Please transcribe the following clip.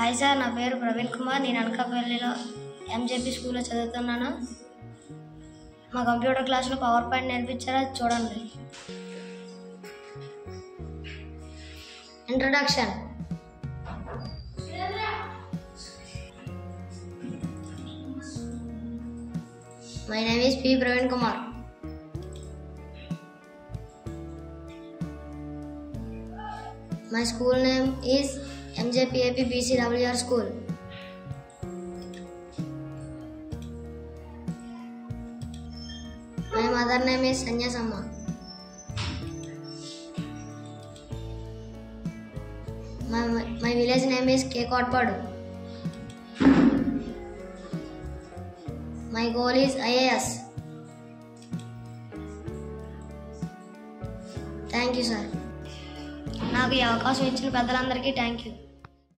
Hi sir, నా పేరు ప్రవీణ్ కుమార్. నేను అనకాపల్లిలో ఎంజేపీ స్కూల్లో చదువుతున్నాను. మా కంప్యూటర్ క్లాస్లో పవర్ పాయింట్ నేర్పించారా చూడండి. Introduction. My name is P. Praveen Kumar. My school name is MJPAP BCWR School. My mother name is Sanya Samma. My village name is K. Kotpadu. My goal is IAS. Thank you, sir. నాకు ఈ అవకాశం ఇచ్చిన పెద్దలందరికీ thank you.